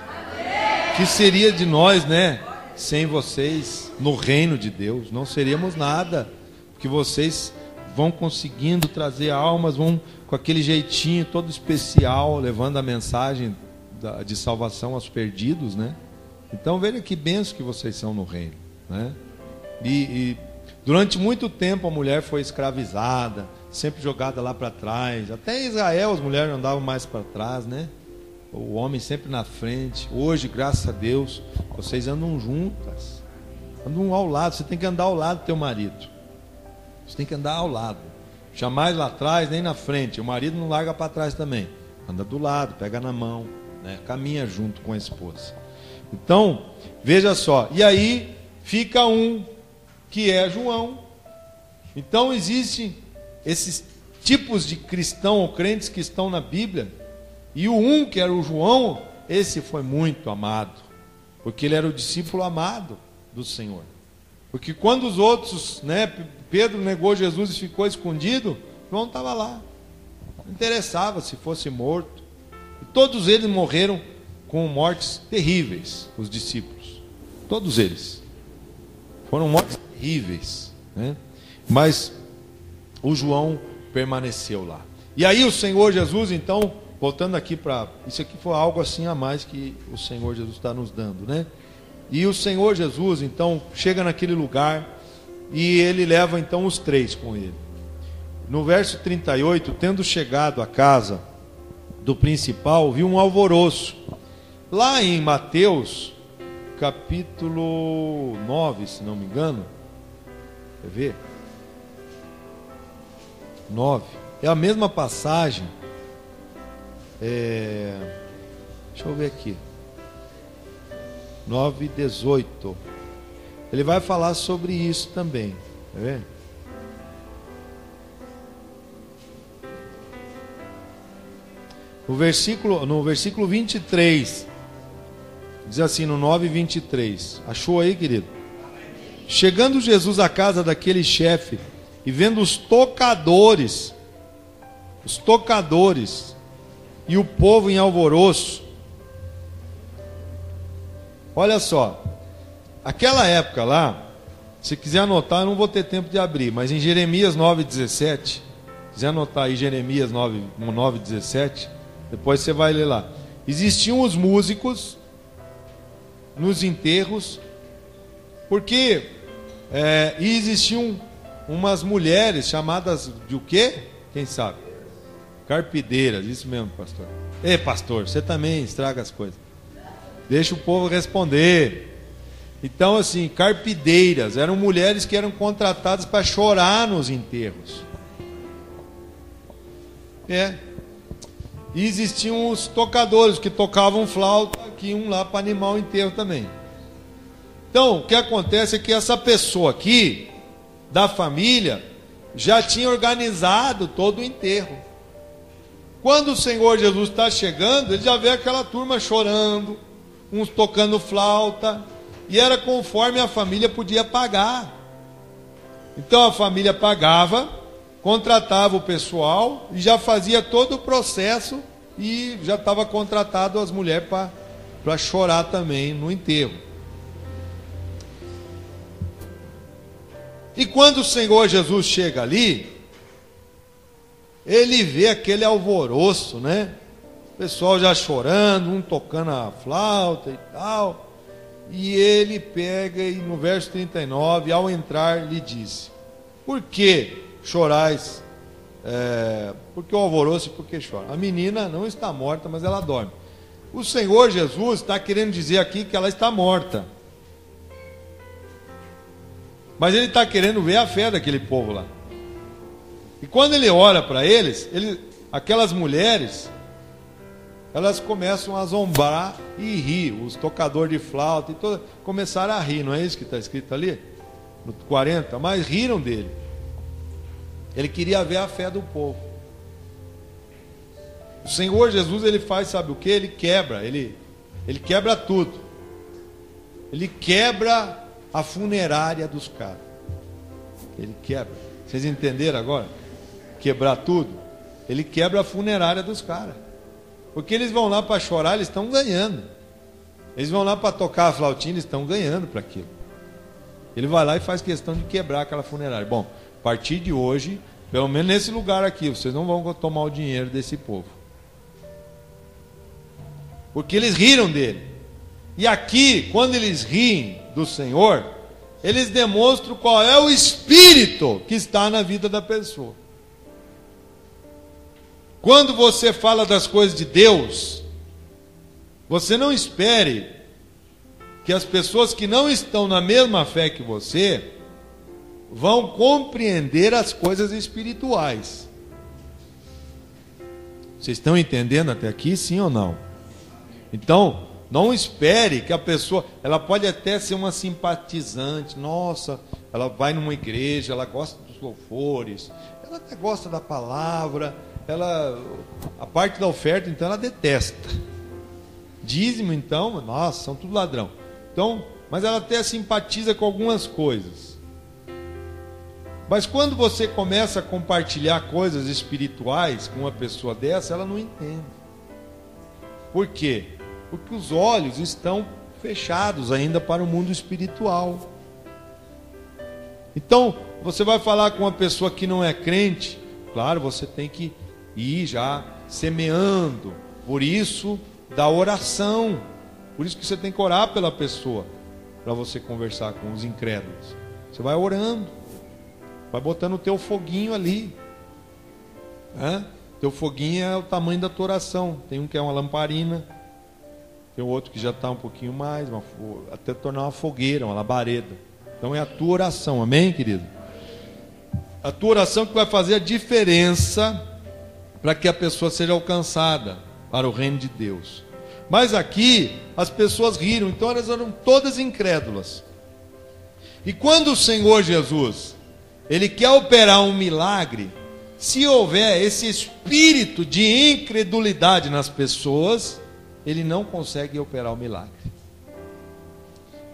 que seria de nós, né? Sem vocês no reino de Deus, não seríamos nada. Porque vocês vão conseguindo trazer almas, vão com aquele jeitinho todo especial, levando a mensagem de salvação aos perdidos, né? Então veja que bênção que vocês são no reino, né? E durante muito tempo a mulher foi escravizada, sempre jogada lá para trás. Até em Israel as mulheres andavam mais para trás, né? O homem sempre na frente. Hoje, graças a Deus, vocês andam juntas, andam ao lado. Você tem que andar ao lado do teu marido. Você tem que andar ao lado. Jamais lá atrás, nem na frente. O marido não larga para trás também. Anda do lado, pega na mão, né? Caminha junto com a esposa. Então, veja só. E aí fica um que é João. Então existem esses tipos de cristão ou crentes que estão na Bíblia. E o um que era o João, esse foi muito amado. Porque ele era o discípulo amado do Senhor. Porque quando os outros, né, Pedro negou Jesus e ficou escondido, João estava lá. Não interessava se fosse morto. E todos eles morreram com mortes terríveis, os discípulos. Todos eles. Foram mortes terríveis, né? Mas o João permaneceu lá. E aí o Senhor Jesus, então, voltando aqui para... Isso aqui foi algo assim a mais que o Senhor Jesus está nos dando, né? E o Senhor Jesus, então, chega naquele lugar e ele leva, então, os três com ele. No verso 38, tendo chegado à casa do principal, viu um alvoroço. Lá em Mateus, capítulo 9, se não me engano, quer ver? 9. É a mesma passagem. Deixa eu ver aqui. 9:18. Ele vai falar sobre isso também. Quer ver? No versículo 23. Diz assim, no 9:23. Achou aí, querido? Chegando Jesus à casa daquele chefe e vendo os tocadores e o povo em alvoroço. Olha só, aquela época lá, se quiser anotar, eu não vou ter tempo de abrir, mas em Jeremias 9:17, se quiser anotar aí Jeremias 9:17, depois você vai ler lá. Existiam os músicos nos enterros, porque e existiam umas mulheres chamadas de o quê? Quem sabe? Carpideiras, isso mesmo, pastor. Ei, pastor, você também estraga as coisas. Deixa o povo responder. Então, assim, carpideiras eram mulheres que eram contratadas para chorar nos enterros. E existiam os tocadores que tocavam flauta, que iam lá para animar o enterro também. Então, o que acontece é que essa pessoa aqui, da família, já tinha organizado todo o enterro. Quando o Senhor Jesus está chegando, ele já vê aquela turma chorando, uns tocando flauta, e era conforme a família podia pagar. Então a família pagava, contratava o pessoal e já fazia todo o processo e já estava contratado as mulheres para chorar também no enterro. E quando o Senhor Jesus chega ali, ele vê aquele alvoroço, né? O pessoal já chorando, um tocando a flauta e tal. E ele pega e no verso 39, ao entrar, lhe disse: por que chorais? Porque o alvoroço e por que chora? A menina não está morta, mas ela dorme. O Senhor Jesus está querendo dizer aqui que ela está morta. Mas ele está querendo ver a fé daquele povo lá. E quando ele olha para eles, aquelas mulheres, elas começam a zombar e rir. Os tocadores de flauta e todas começaram a rir, não é isso que está escrito ali? No 40, mas riram dele. Ele queria ver a fé do povo. O Senhor Jesus, ele faz, sabe o que? Ele quebra tudo. Ele quebra a funerária dos caras. Ele quebra. Vocês entenderam agora? Quebrar tudo. Ele quebra a funerária dos caras. Porque eles vão lá para chorar, eles estão ganhando. Eles vão lá para tocar a flautinha, eles estão ganhando para aquilo. Ele vai lá e faz questão de quebrar aquela funerária. Bom, a partir de hoje, pelo menos nesse lugar aqui, vocês não vão tomar o dinheiro desse povo. Porque eles riram dele. E aqui, quando eles riem do Senhor, eles demonstram qual é o espírito que está na vida da pessoa. Quando você fala das coisas de Deus, você não espere que as pessoas que não estão na mesma fé que você vão compreender as coisas espirituais. Vocês estão entendendo até aqui, sim ou não? Então, não espere que a pessoa, ela pode até ser uma simpatizante, nossa, ela vai numa igreja, ela gosta dos louvores, ela até gosta da palavra, a parte da oferta, então, ela detesta. Dízimo, então, nossa, são tudo ladrão. Então, mas ela até simpatiza com algumas coisas. Mas quando você começa a compartilhar coisas espirituais com uma pessoa dessa, ela não entende. Por quê? Porque os olhos estão fechados ainda para o mundo espiritual. Então, você vai falar com uma pessoa que não é crente, claro, você tem que ir já semeando. Por isso, da oração. Por isso que você tem que orar pela pessoa, para você conversar com os incrédulos. Você vai orando, vai botando o teu foguinho ali. Teu foguinho é o tamanho da tua oração. Tem um que é uma lamparina, tem outro que já está um pouquinho mais, até tornar uma fogueira, uma labareda. Então é a tua oração, amém, querido? A tua oração que vai fazer a diferença para que a pessoa seja alcançada para o reino de Deus. Mas aqui as pessoas riram, então elas eram todas incrédulas. E quando o Senhor Jesus, Ele quer operar um milagre, se houver esse espírito de incredulidade nas pessoas, Ele não consegue operar o milagre.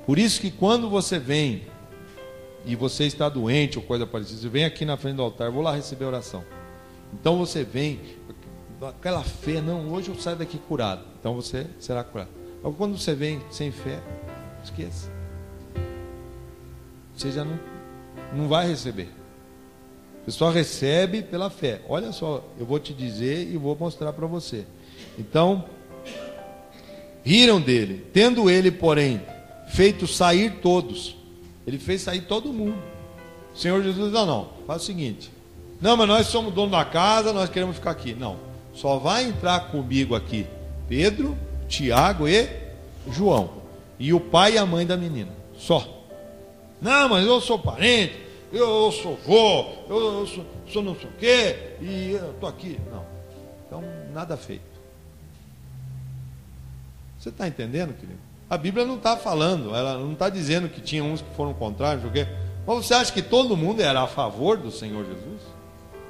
Por isso que quando você vem, e você está doente ou coisa parecida, você vem aqui na frente do altar, vou lá receber a oração. Então você vem, aquela fé, não, hoje eu saio daqui curado, então você será curado. Mas quando você vem sem fé, esqueça. Você já não vai receber. Você só recebe pela fé. Olha só, eu vou te dizer e vou mostrar para você. Então, riram dele, tendo ele, porém, feito sair todos. Ele fez sair todo mundo. O Senhor Jesus disse, não, faz o seguinte. Não, mas nós somos dono da casa, nós queremos ficar aqui. Não, só vai entrar comigo aqui Pedro, Tiago e João. E o pai e a mãe da menina. Só. Não, mas eu sou parente, eu sou vô, eu sou não sei o quê, e eu estou aqui. Não. Então, nada feito. Você está entendendo, querido? A Bíblia não está falando, ela não está dizendo que tinha uns que foram contrários, não sei o quê. Mas você acha que todo mundo era a favor do Senhor Jesus?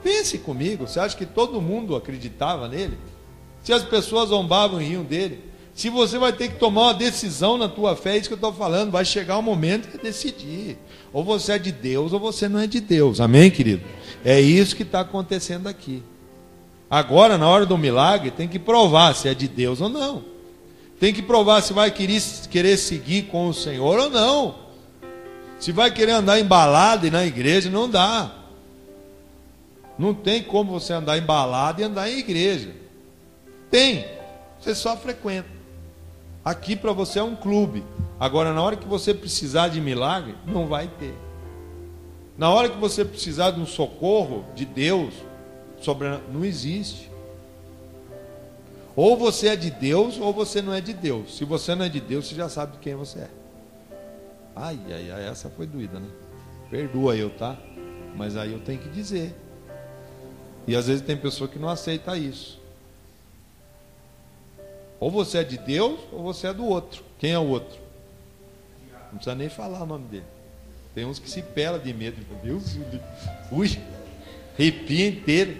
Pense comigo, você acha que todo mundo acreditava nele? Se as pessoas zombavam e riam dele? Se você vai ter que tomar uma decisão na tua fé, é isso que eu estou falando, vai chegar um momento que é decidir. Ou você é de Deus ou você não é de Deus. Amém, querido? É isso que está acontecendo aqui. Agora, na hora do milagre, tem que provar se é de Deus ou não. Tem que provar se vai querer seguir com o Senhor ou não. Se vai querer andar embalado e na igreja, não dá. Não tem como você andar embalado e andar em igreja. Tem. Você só frequenta. Aqui para você é um clube. Agora, na hora que você precisar de milagre, não vai ter. Na hora que você precisar de um socorro de Deus, não existe. Ou você é de Deus, ou você não é de Deus. Se você não é de Deus, você já sabe de quem você é. Ai, essa foi doída, né? Perdoa eu, tá? Mas aí eu tenho que dizer. E às vezes tem pessoa que não aceita isso. Ou você é de Deus, ou você é do outro. Quem é o outro? Não precisa nem falar o nome dele. Tem uns que se pelam de medo. Meu Deus, ui, arrepia inteiro.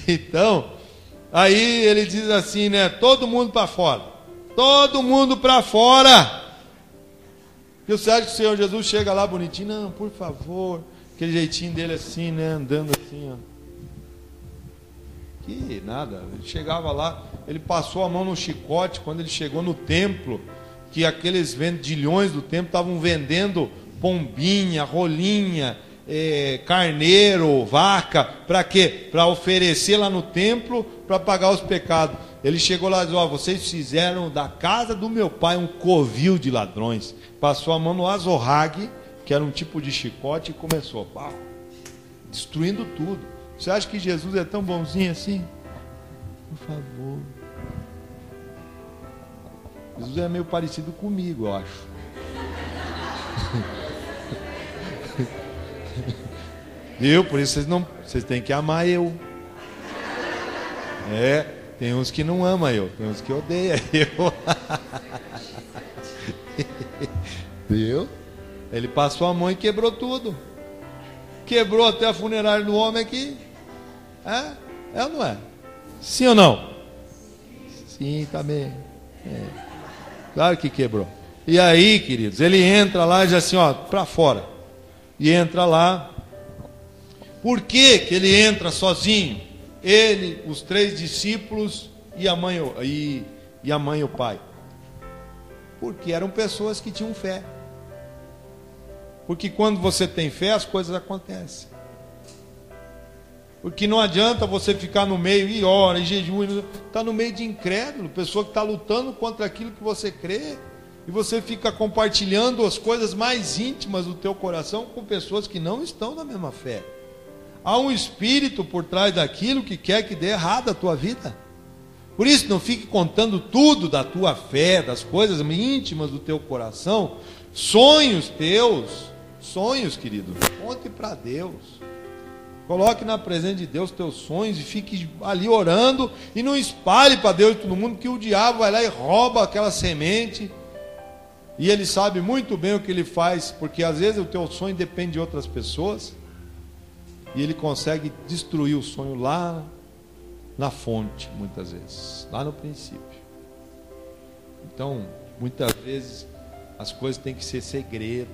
Então, aí ele diz assim, né? Todo mundo para fora. Todo mundo para fora. E você acha que o Senhor Jesus chega lá bonitinho? Não, por favor. Aquele jeitinho dele assim, né? Andando assim, ó. Que nada. Ele chegava lá, ele passou a mão no chicote quando ele chegou no templo, que aqueles vendilhões do templo estavam vendendo pombinha, rolinha, carneiro, vaca, para quê? Para oferecer lá no templo, para pagar os pecados. Ele chegou lá e disse: vocês fizeram da casa do meu pai um covil de ladrões. Passou a mão no azorrague, que era um tipo de chicote, e começou, destruindo tudo. Você acha que Jesus é tão bonzinho assim? Por favor. Jesus é meio parecido comigo, eu acho. Viu? Por isso vocês têm que amar eu. Tem uns que não amam eu, tem uns que odeiam eu. Viu? Ele passou a mão e quebrou tudo. Quebrou até a funerária do homem aqui. É ou não é? Sim ou não? Sim, também. Claro que quebrou. E aí, queridos, ele entra lá e diz assim, para fora. E entra lá. Por que ele entra sozinho? Ele, os 3 discípulos e a mãe e o pai. Porque eram pessoas que tinham fé. Porque quando você tem fé, as coisas acontecem. Porque não adianta você ficar no meio e ora, e jejum, está no meio de incrédulo, pessoa que está lutando contra aquilo que você crê, e você fica compartilhando as coisas mais íntimas do teu coração com pessoas que não estão na mesma fé. Há um espírito por trás daquilo que quer que dê errado a tua vida. Por isso, não fique contando tudo da tua fé, das coisas íntimas do teu coração, sonhos teus, querido, conte para Deus. Coloque na presença de Deus teus sonhos e fique ali orando e não espalhe para Deus e todo mundo, que o diabo vai lá e rouba aquela semente. E ele sabe muito bem o que ele faz, porque às vezes o teu sonho depende de outras pessoas. E ele consegue destruir o sonho lá na fonte, muitas vezes, lá no princípio. Então, muitas vezes, as coisas têm que ser segredo.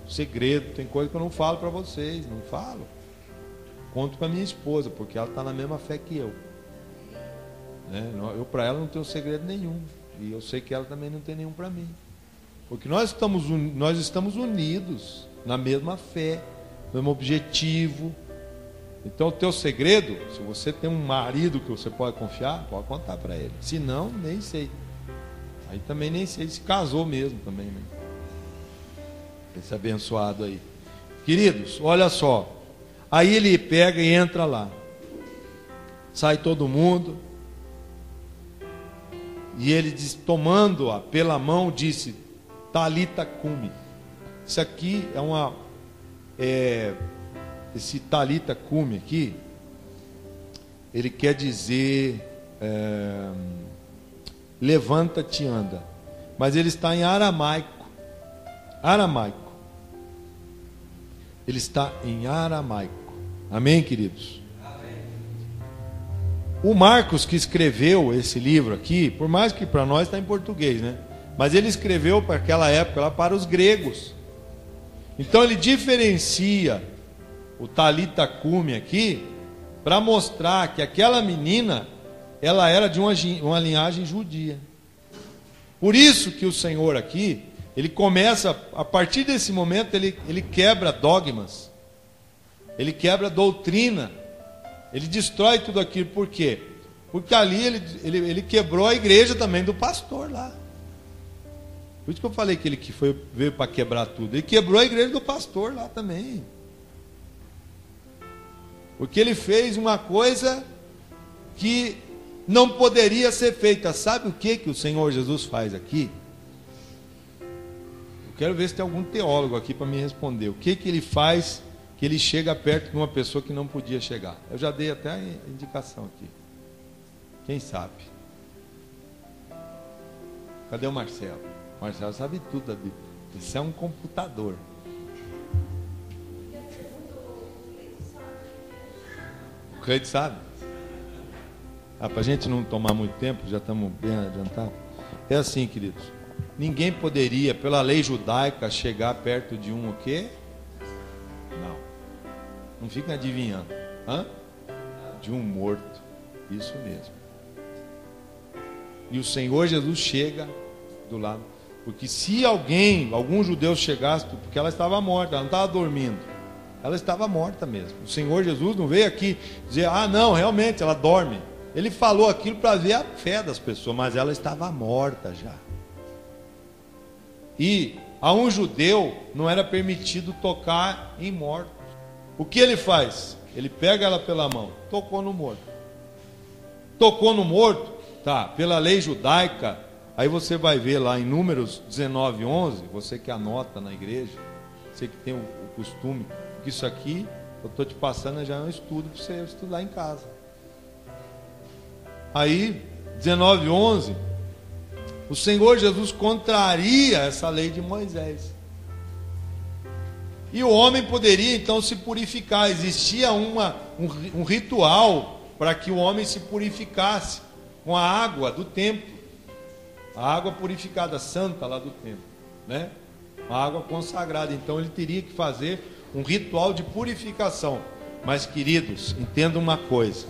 Segredo, tem coisa que eu não falo para vocês, não falo. Conto para minha esposa, porque ela está na mesma fé que eu. Eu para ela não tenho segredo nenhum. E eu sei que ela também não tem nenhum para mim. Porque nós estamos unidos na mesma fé, no mesmo objetivo. Então o teu segredo, se você tem um marido que você pode confiar, pode contar para ele. Se não, nem sei. Aí também nem sei se casou mesmo também, né? Esse abençoado aí. Queridos, olha só. Aí ele pega e entra lá. Sai todo mundo. E ele diz, tomando-a pela mão, disse: Talita cumi. Isso aqui esse Talita cumi aqui, ele quer dizer levanta-te e anda. Mas ele está em aramaico. Ele está em aramaico. Amém, queridos? Amém. O Marcos, que escreveu esse livro aqui, por mais que para nós está em português, né? Mas ele escreveu para aquela época, lá para os gregos. Então ele diferencia o Talita cumi aqui, para mostrar que aquela menina, ela era de uma linhagem judia. Por isso que o Senhor aqui, ele começa, a partir desse momento, ele quebra dogmas, ele quebra doutrina, ele destrói tudo aquilo. Por quê? Porque ali ele quebrou a igreja também do pastor lá. Por isso que eu falei que ele veio para quebrar tudo. Ele quebrou a igreja do pastor lá também. Porque ele fez uma coisa que não poderia ser feita. Sabe o que o Senhor Jesus faz aqui? Eu quero ver se tem algum teólogo aqui para me responder. O que ele faz que ele chega perto de uma pessoa que não podia chegar? Eu já dei até a indicação aqui. Quem sabe? Cadê o Marcelo? O Marcelo sabe tudo da Bíblia. Isso é um computador. O Cleide sabe? Para a gente não tomar muito tempo, já estamos bem adiantados. É assim, queridos. Ninguém poderia, pela lei judaica, chegar perto de um o quê? Não. Não fiquem adivinhando. De um morto. Isso mesmo. E o Senhor Jesus chega do lado. Porque se algum judeu chegasse, porque ela estava morta, ela não estava dormindo. Ela estava morta mesmo. O Senhor Jesus não veio aqui dizer, ah não, realmente ela dorme. Ele falou aquilo para ver a fé das pessoas, mas ela estava morta já. E a um judeu não era permitido tocar em mortos. O que ele faz? Ele pega ela pela mão, tocou no morto. Tocou no morto, tá, pela lei judaica. Aí você vai ver lá em Números 19:11, você que anota na igreja, você que tem o costume, que isso aqui, eu estou te passando já é um estudo para você estudar em casa. Aí, 19:11, o Senhor Jesus contraria essa lei de Moisés. E o homem poderia então se purificar. Existia um ritual para que o homem se purificasse com a água do templo. A água purificada, santa lá do templo, né? A água consagrada. Então ele teria que fazer um ritual de purificação. Mas, queridos, entenda uma coisa.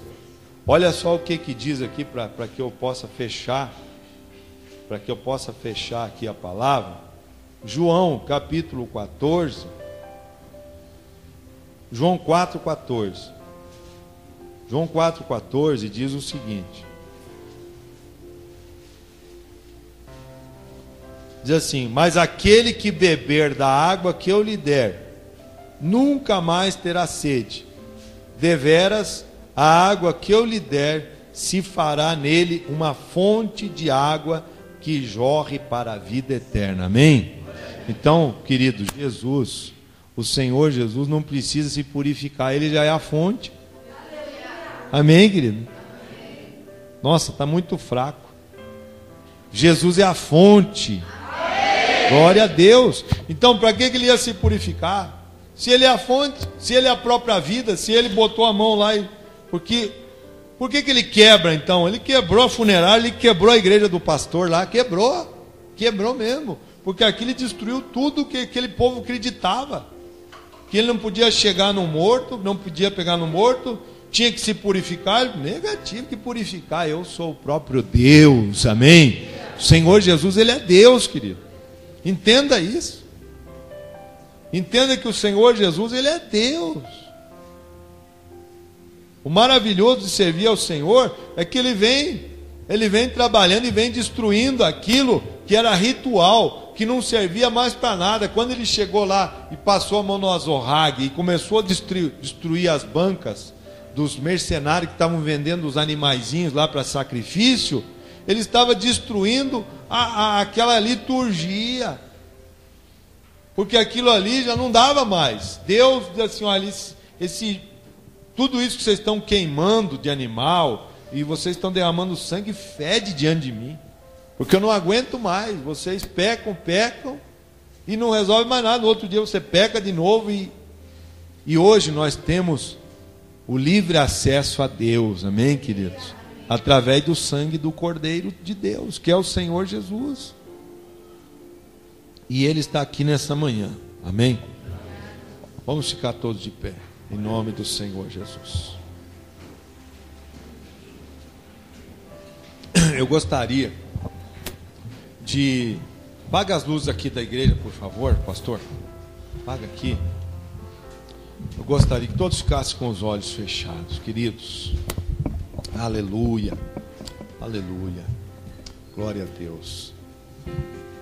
Olha só o que diz aqui para que eu possa fechar. Para que eu possa fechar aqui a palavra. João capítulo 14. João 4,14. João 4,14 diz o seguinte. Diz assim: mas aquele que beber da água que eu lhe der, nunca mais terá sede. Deveras, a água que eu lhe der, se fará nele uma fonte de água que jorre para a vida eterna. Amém? Então, querido, Jesus, o Senhor Jesus não precisa se purificar, Ele já é a fonte. Amém, querido? Nossa, está muito fraco. Jesus é a fonte. Glória a Deus. Então, para que Ele ia se purificar? Se Ele é a fonte, se Ele é a própria vida, se Ele botou a mão lá e... Por que Ele quebra então? Ele quebrou a funerária, Ele quebrou a igreja do pastor lá, quebrou mesmo, porque aqui Ele destruiu tudo que aquele povo acreditava, que Ele não podia chegar no morto, não podia pegar no morto, tinha que se purificar. Negativo, que purificar, eu sou o próprio Deus, amém? O Senhor Jesus, Ele é Deus, querido, entenda isso, entenda que o Senhor Jesus, Ele é Deus. O maravilhoso de servir ao Senhor é que Ele vem trabalhando e vem destruindo aquilo que era ritual, que não servia mais para nada. Quando Ele chegou lá e passou a mão no Azorrague e começou a destruir as bancas dos mercenários que estavam vendendo os animaizinhos lá para sacrifício, Ele estava destruindo aquela liturgia, porque aquilo ali já não dava mais. Deus diz assim, olha, tudo isso que vocês estão queimando de animal, e vocês estão derramando sangue, fede diante de mim, porque eu não aguento mais. Vocês pecam, e não resolve mais nada. No outro dia você peca de novo, e hoje nós temos o livre acesso a Deus, amém, queridos? Através do sangue do Cordeiro de Deus, que é o Senhor Jesus. E Ele está aqui nessa manhã, amém? Vamos ficar todos de pé, em nome do Senhor Jesus. Eu gostaria de... Apaga as luzes aqui da igreja, por favor, pastor. Apaga aqui. Eu gostaria que todos ficassem com os olhos fechados, queridos. Aleluia, aleluia, glória a Deus.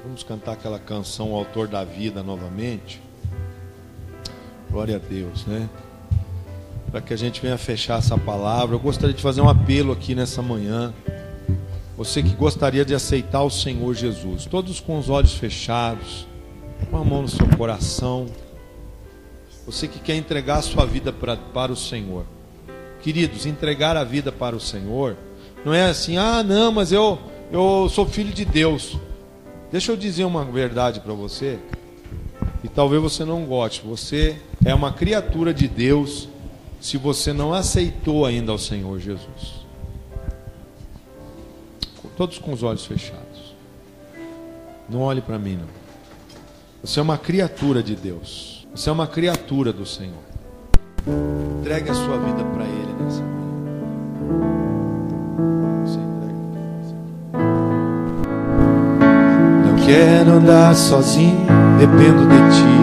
Vamos cantar aquela canção, o Autor da Vida, novamente. Glória a Deus, né? Para que a gente venha fechar essa palavra, eu gostaria de fazer um apelo aqui nessa manhã. Você que gostaria de aceitar o Senhor Jesus, todos com os olhos fechados, com a mão no seu coração. Você que quer entregar a sua vida para o Senhor. Queridos, entregar a vida para o Senhor não é assim, não, mas eu sou filho de Deus. Deixa eu dizer uma verdade para você, e talvez você não goste. Você é uma criatura de Deus se você não aceitou ainda o Senhor Jesus. Todos com os olhos fechados. Não olhe para mim, não. Você é uma criatura de Deus. Você é uma criatura do Senhor. Entregue a sua vida para Ele nessa manhã. Você entrega. quero andar sozinho, dependo de ti,